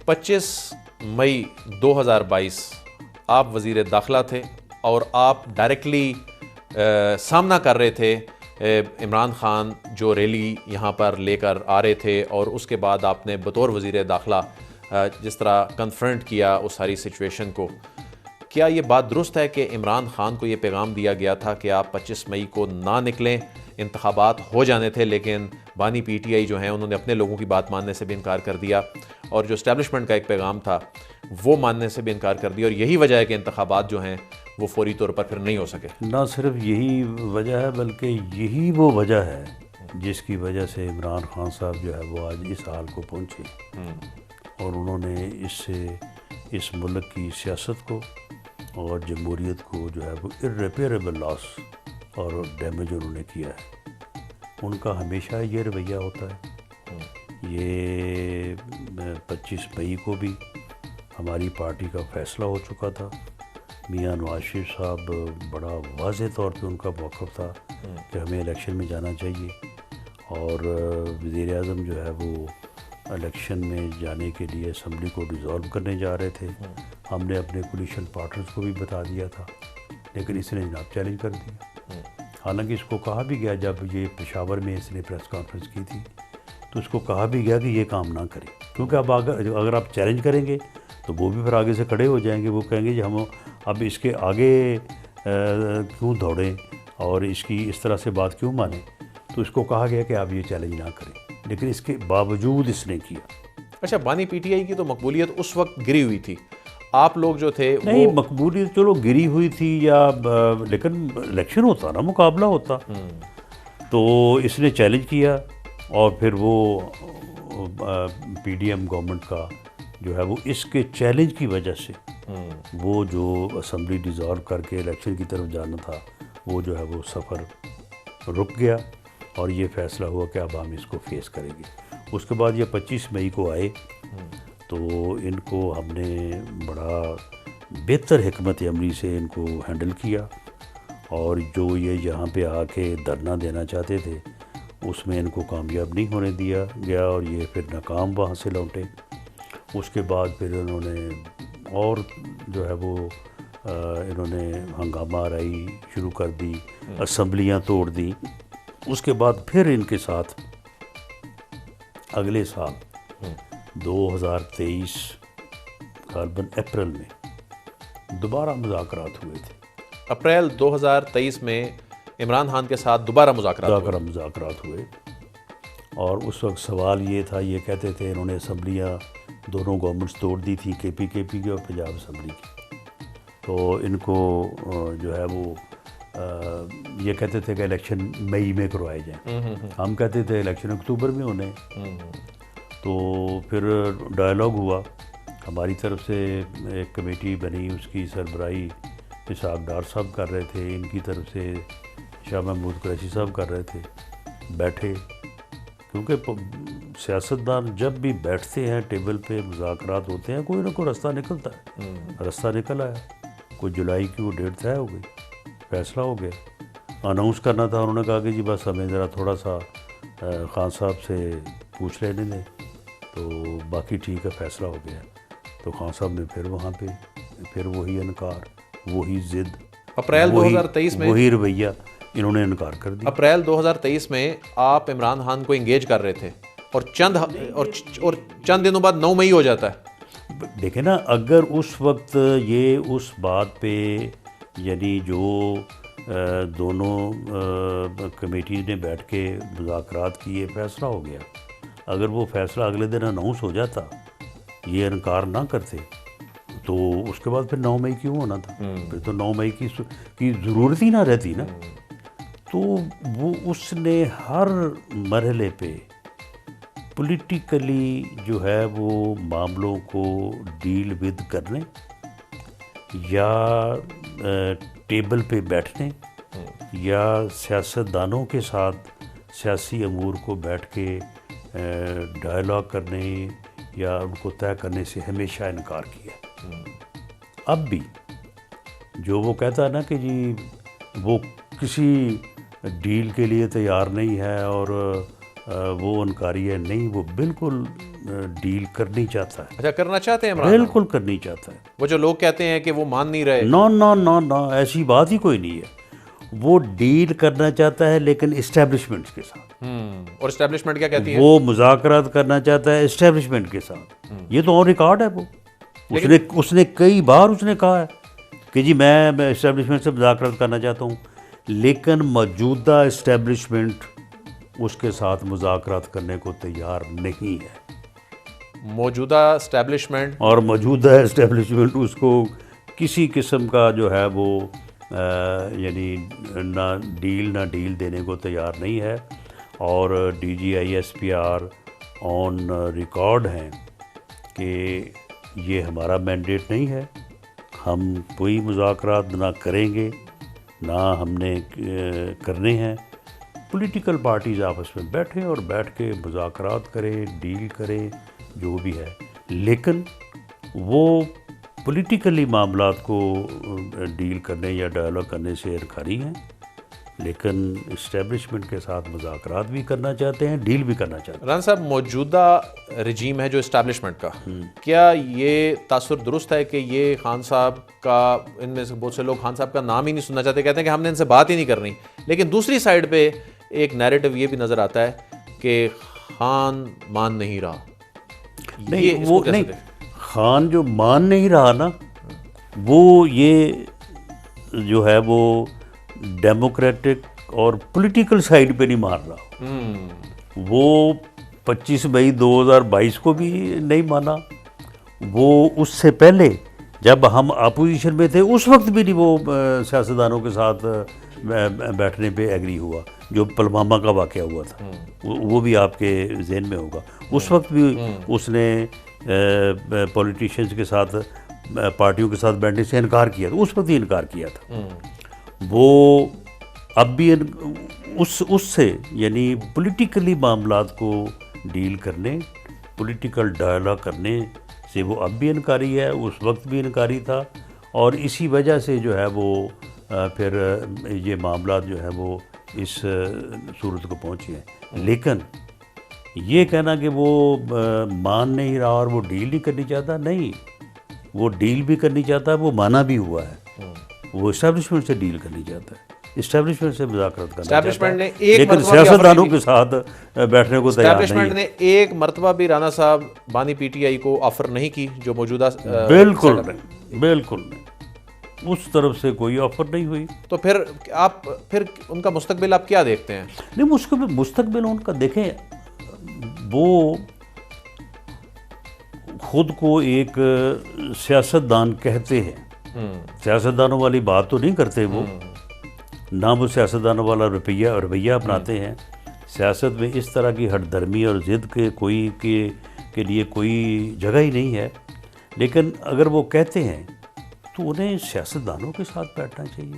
25 مئی 2022 آپ وزیر داخلہ تھے اور آپ ڈائریکٹلی سامنا کر رہے تھے عمران خان جو ریلی یہاں پر لے کر آ رہے تھے، اور اس کے بعد آپ نے بطور وزیر داخلہ جس طرح کنفرنٹ کیا اس ساری سچویشن کو. کیا یہ بات درست ہے کہ عمران خان کو یہ پیغام دیا گیا تھا کہ آپ 25 مئی کو نہ نکلیں، انتخابات ہو جانے تھے، لیکن بانی پی ٹی آئی جو ہیں انہوں نے اپنے لوگوں کی بات ماننے سے بھی انکار کر دیا، اور جو اسٹیبلشمنٹ کا ایک پیغام تھا وہ ماننے سے بھی انکار کر دیا، اور یہی وجہ ہے کہ انتخابات جو ہیں وہ فوری طور پر پھر نہیں ہو سکے؟ نہ صرف یہی وجہ ہے بلکہ یہی وہ وجہ ہے جس کی وجہ سے عمران خان صاحب جو ہے وہ آج اس حال کو پہنچے، اور انہوں نے اس ملک کی سیاست کو اور جمہوریت کو جو ہے وہ irreparable لاس اور ڈیمیج انہوں نے کیا ہے. ان کا ہمیشہ یہ رویہ ہوتا ہے. یہ 25 مئی کو بھی ہماری پارٹی کا فیصلہ ہو چکا تھا. میاں نواز شریف صاحب بڑا واضح طور پہ ان کا موقف تھا کہ ہمیں الیکشن میں جانا چاہیے، اور وزیر اعظم جو ہے وہ الیکشن میں جانے کے لیے اسمبلی کو ڈیزالو کرنے جا رہے تھے. ہم نے اپنے کولیشن پارٹنرز کو بھی بتا دیا تھا، لیکن اس نے جناب چیلنج کر دیا. حالانکہ اس کو کہا بھی گیا، جب یہ پشاور میں اس نے پریس کانفرنس کی تھی تو اس کو کہا بھی گیا کہ یہ کام نہ کریں، کیونکہ اب اگر آپ چیلنج کریں گے تو وہ بھی پھر آگے سے کھڑے ہو جائیں گے. وہ کہیں گے جی ہم اب اس کے آگے کیوں دوڑیں اور اس کی اس طرح سے بات کیوں مانیں. تو اس کو کہا گیا کہ آپ یہ چیلنج نہ کریں، لیکن اس کے باوجود اس نے کیا. اچھا، بانی پی ٹی آئی کی تو مقبولیت اس وقت گری ہوئی تھی، آپ لوگ جو تھے نہیں مقبولیت چلو گری ہوئی تھی یا لیکن الیکشن ہوتا نا، مقابلہ ہوتا. تو اس نے چیلنج کیا، اور پھر وہ پی ڈی ایم گورنمنٹ کا جو ہے وہ اس کے چیلنج کی وجہ سے وہ جو اسمبلی ڈیزالو کر کے الیکشن کی طرف جانا تھا وہ جو ہے وہ سفر رک گیا، اور یہ فیصلہ ہوا کہ اب ہم اس کو فیس کریں گے. اس کے بعد یہ 25 مئی کو آئے تو ان کو ہم نے بڑا بہتر حکمت عملی سے ان کو ہینڈل کیا، اور جو یہ یہاں پہ آ کے دھرنا دینا چاہتے تھے اس میں ان کو کامیاب نہیں ہونے دیا گیا، اور یہ پھر ناکام وہاں سے لوٹے. اس کے بعد پھر انہوں نے اور جو ہے وہ انہوں نے ہنگامہ آرائی شروع کر دی، اسمبلیاں توڑ دی. اس کے بعد پھر ان کے ساتھ اگلے سال 2023 غالباً اپریل میں دوبارہ مذاکرات ہوئے تھے. اپریل 2023 میں عمران خان کے ساتھ دوبارہ مذاکرات ہوئے، اور اس وقت سوال یہ تھا، یہ کہتے تھے انہوں نے اسمبلیاں دونوں گورنمنٹس توڑ دی تھی، کے پی کی اور پنجاب اسمبلی کی. تو ان کو جو ہے وہ یہ کہتے تھے کہ الیکشن مئی میں کروائے جائیں. ہم کہتے تھے الیکشن اکتوبر میں ہونے. تو پھر ڈائلاگ ہوا، ہماری طرف سے ایک کمیٹی بنی، اس کی سربراہی اسحاق ڈار صاحب کر رہے تھے، ان کی طرف سے شاہ محمود قریشی صاحب کر رہے تھے. بیٹھے، کیونکہ سیاستدان جب بھی بیٹھتے ہیں ٹیبل پہ مذاکرات ہوتے ہیں کوئی نہ کوئی رستہ نکلتا ہے. رستہ نکل آیا، کوئی جولائی کی وہ ڈیٹ طے ہو گئی، فیصلہ ہو گیا. اناؤنس کرنا تھا، انہوں نے کہا کہ جی بس ہمیں ذرا تھوڑا سا خان صاحب سے پوچھ لینے دیں، تو باقی ٹھیک ہے، فیصلہ ہو گیا. تو خان صاحب نے پھر وہاں پہ پھر وہی انکار، وہی ضد، اپریل 2023 میں وہی رویہ، انہوں نے انکار کر دیا. اپریل 2023 میں آپ عمران خان کو انگیج کر رہے تھے، اور چند دنوں بعد 9 مئی ہو جاتا ہے. دیکھیں نا، اگر اس وقت یہ اس بات پہ یعنی جو دونوں کمیٹی نے بیٹھ کے مذاکرات کیے، فیصلہ ہو گیا، اگر وہ فیصلہ اگلے دن اناؤنس ہو جاتا، یہ انکار نہ کرتے، تو اس کے بعد پھر 9 مئی کیوں ہونا تھا؟ پھر تو 9 مئی کی ضرورت ہی نہ رہتی نا. تو وہ اس نے ہر مرحلے پہ پولیٹیکلی جو ہے وہ معاملوں کو ڈیل ود کرنے یا ٹیبل پہ بیٹھنے یا سیاستدانوں کے ساتھ سیاسی امور کو بیٹھ کے ڈائلاگ کرنے یا ان کو طے کرنے سے ہمیشہ انکار کیا. اب بھی جو وہ کہتا ہے نا کہ جی وہ کسی ڈیل کے لیے تیار نہیں ہے اور وہ انکاری ہے نہیں، وہ بالکل ڈیل کرنی چاہتا ہے، اچھا کرنا چاہتے ہیں عمران خان؟ بالکل کرنی چاہتا ہے۔ وہ جو لوگ کہتے ہیں کہ وہ مان نہیں رہے، نو نو نو نو، ایسی بات ہی کوئی نہیں ہے، وہ ڈیل کرنا چاہتا ہے لیکن اسٹیبلشمنٹ کے ساتھ۔ اور اسٹیبلشمنٹ کیا کہتی ہے؟ وہ مذاکرات کرنا چاہتا ہے اسٹیبلشمنٹ کے ساتھ، یہ تو آن ریکارڈ ہے۔ وہ اس نے کئی بار اس نے کہا ہے کہ جی میں اسٹیبلشمنٹ سے مذاکرات کرنا چاہتا ہوں، لیکن موجودہ اسٹیبلشمنٹ اس کے ساتھ مذاکرات کرنے کو تیار نہیں ہے، موجودہ اسٹیبلشمنٹ اور موجودہ اسٹیبلشمنٹ اس کو کسی قسم کا جو ہے وہ یعنی نہ ڈیل دینے کو تیار نہیں ہے۔ اور D G I S P R on record ہیں کہ یہ ہمارا مینڈیٹ نہیں ہے، ہم کوئی مذاکرات نہ کریں گے، نہ ہم نے کرنے ہیں۔ پولیٹیکل پارٹیز آپس میں بیٹھیں اور بیٹھ کے مذاکرات کریں، ڈیل کریں، جو بھی ہے، لیکن وہ پولیٹیکلی معاملات کو ڈیل کرنے یا ڈائیلاگ کرنے سے انکاری ہیں، لیکن اسٹیبلشمنٹ کے ساتھ مذاکرات بھی کرنا چاہتے ہیں، ڈیل بھی کرنا چاہتے ہیں۔ ران صاحب، موجودہ رجیم ہے جو اسٹیبلشمنٹ کا، کیا یہ تاثر درست ہے کہ یہ خان صاحب کا، ان میں سے بہت سے لوگ خان صاحب کا نام ہی نہیں سننا چاہتے، کہتے ہیں کہ ہم نے ان سے بات ہی نہیں کرنی، لیکن دوسری سائڈ پہ ایک نیریٹو یہ بھی نظر آتا ہے کہ خان مان نہیں رہا؟ نہیں، وہ نہیں، خان جو مان نہیں رہا نا، وہ یہ جو ہے وہ ڈیموکریٹک اور پولیٹیکل سائیڈ پہ نہیں مان رہا، وہ 25 مئی 2022 کو بھی نہیں مانا، وہ اس سے پہلے جب ہم اپوزیشن میں تھے اس وقت بھی نہیں وہ سیاستدانوں کے ساتھ بیٹھنے پہ ایگری ہوا، جو پلوامہ کا واقعہ ہوا تھا، وہ بھی آپ کے ذہن میں ہوگا، اس وقت بھی اس نے پولیٹیشینز کے ساتھ، پارٹیوں کے ساتھ بیٹھنے سے انکار کیا تھا، اس وقت ہی انکار کیا تھا۔ وہ اب بھی اس سے یعنی پولیٹیکلی معاملات کو ڈیل کرنے، پولیٹیکل ڈائیلاگ کرنے سے وہ اب بھی انکاری ہے، اس وقت بھی انکاری تھا، اور اسی وجہ سے جو ہے وہ پھر یہ معاملات جو ہے وہ اس صورت کو پہنچے ہیں۔ لیکن یہ کہنا کہ وہ مان نہیں رہا اور وہ ڈیل نہیں کرنی چاہتا، نہیں، وہ ڈیل بھی کرنی چاہتا ہے، وہ مانا بھی ہوا ہے، وہ اسٹیبلشمنٹ سے ڈیل کرنی چاہتا ہے، اسٹیبلشمنٹ سے مذاکرات کرنا چاہتا ہے، لیکن سیاستدانوں کے ساتھ بیٹھنے کو تیار نہیں ہے۔ اسٹیبلشمنٹ نے ایک مرتبہ بھی رانا صاحب بانی پی ٹی آئی کو آفر نہیں کی جو موجودہ، بالکل نہیں، بالکل نہیں، اس طرف سے کوئی آفر نہیں ہوئی۔ تو پھر آپ پھر ان کا مستقبل آپ کیا دیکھتے ہیں؟ نہیں، مستقبل ان کا دیکھیں، وہ خود کو ایک سیاستدان کہتے ہیں، سیاستدانوں والی بات تو نہیں کرتے وہ، نہ وہ سیاستدانوں والا رویہ اپناتے ہیں، سیاست میں اس طرح کی ہٹ درمی اور ضد کے لیے کوئی جگہ ہی نہیں ہے، لیکن اگر وہ کہتے ہیں تو انہیں سیاستدانوں کے ساتھ بیٹھنا چاہیے۔